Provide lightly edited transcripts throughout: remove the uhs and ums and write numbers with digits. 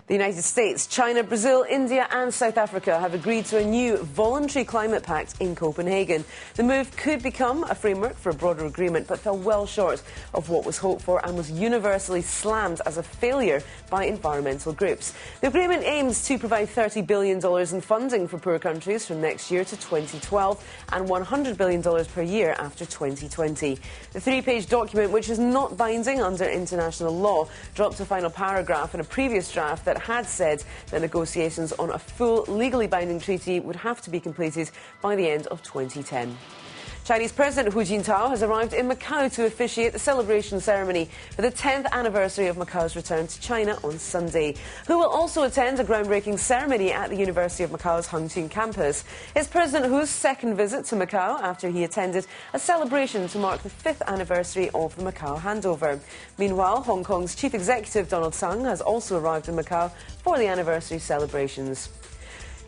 The United States, China, Brazil, India and South Africa have agreed to a new voluntary climate pact in Copenhagen. The move could become a framework for a broader agreement, but fell well short of what was hoped for and was universally slammed as a failure by environmental groups. The agreement aims to provide $30 billion in funding for poor countries from next year to 2012 and $100 billion per year after 2020. The three-page document, which is not binding under international law, dropped a final paragraph in a previous draft that had said that negotiations on a full legally binding treaty would have to be completed by the end of 2010. Chinese President Hu Jintao has arrived in Macau to officiate the celebration ceremony for the 10th anniversary of Macau's return to China on Sunday. Hu will also attend a groundbreaking ceremony at the University of Macau's Hangzhou campus. It's President Hu's second visit to Macau after he attended a celebration to mark the 5th anniversary of the Macau handover. Meanwhile, Hong Kong's Chief Executive Donald Tsang has also arrived in Macau for the anniversary celebrations.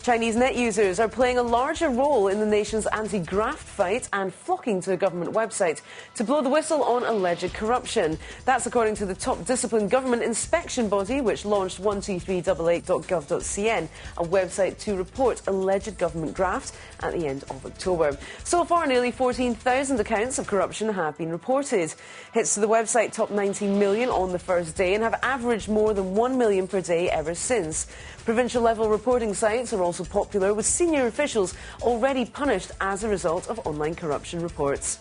Chinese net users are playing a larger role in the nation's anti-graft fight and flocking to a government website to blow the whistle on alleged corruption. That's according to the top disciplined government inspection body, which launched 12388.gov.cn, a website to report alleged government graft at the end of October. So far, nearly 14,000 accounts of corruption have been reported. Hits to the website topped 19 million on the first day and have averaged more than 1 million per day ever since. Provincial-level reporting sites are also popular, with senior officials already punished as a result of online corruption reports.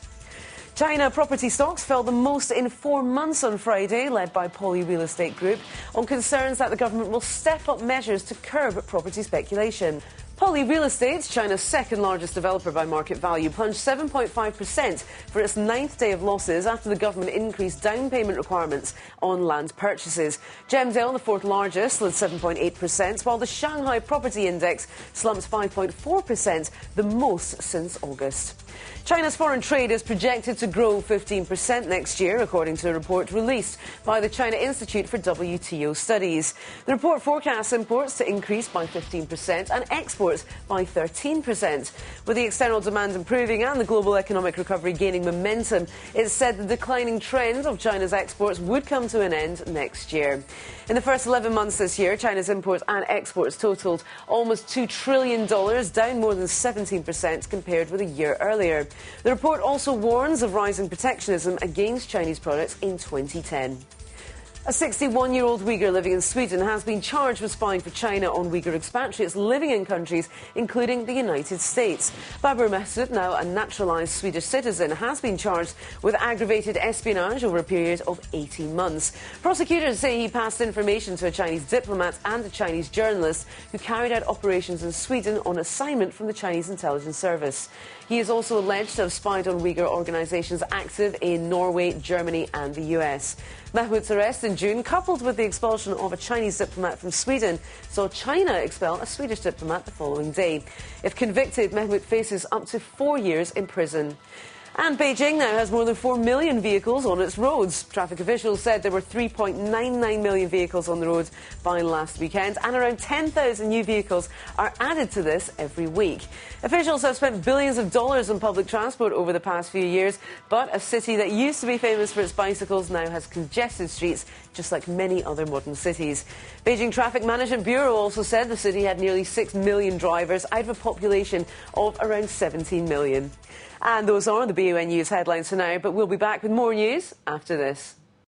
China property stocks fell the most in 4 months on Friday, led by Poly Real Estate Group, on concerns that the government will step up measures to curb property speculation. Poly Real Estate, China's second-largest developer by market value, plunged 7.5% for its 9th day of losses after the government increased down payment requirements on land purchases. Gemdale, the 4th largest, slid 7.8%, while the Shanghai Property Index slumped 5.4%, the most since August. China's foreign trade is projected to grow 15% next year, according to a report released by the China Institute for WTO Studies. The report forecasts imports to increase by 15% and exports by 13%. With the external demand improving and the global economic recovery gaining momentum, it's said the declining trend of China's exports would come to an end next year. In the first 11 months this year, China's imports and exports totaled almost $2 trillion, down more than 17% compared with a year earlier. The report also warns of rising protectionism against Chinese products in 2010. A 61-year-old Uyghur living in Sweden has been charged with spying for China on Uyghur expatriates living in countries including the United States. Babur Mesut, now a naturalised Swedish citizen, has been charged with aggravated espionage over a period of 18 months. Prosecutors say he passed information to a Chinese diplomat and a Chinese journalist who carried out operations in Sweden on assignment from the Chinese intelligence service. He is also alleged to have spied on Uyghur organisations active in Norway, Germany and the US. Mahmoud's arrest in June, coupled with the expulsion of a Chinese diplomat from Sweden, saw China expel a Swedish diplomat the following day. If convicted, Mahmoud faces up to 4 years in prison. And Beijing now has more than 4 million vehicles on its roads. Traffic officials said there were 3.99 million vehicles on the roads by last weekend, and around 10,000 new vehicles are added to this every week. Officials have spent billions of dollars on public transport over the past few years, but a city that used to be famous for its bicycles now has congested streets, just like many other modern cities. Beijing Traffic Management Bureau also said the city had nearly 6 million drivers out of a population of around 17 million. And those are the BUN News headlines for now, but we'll be back with more news after this.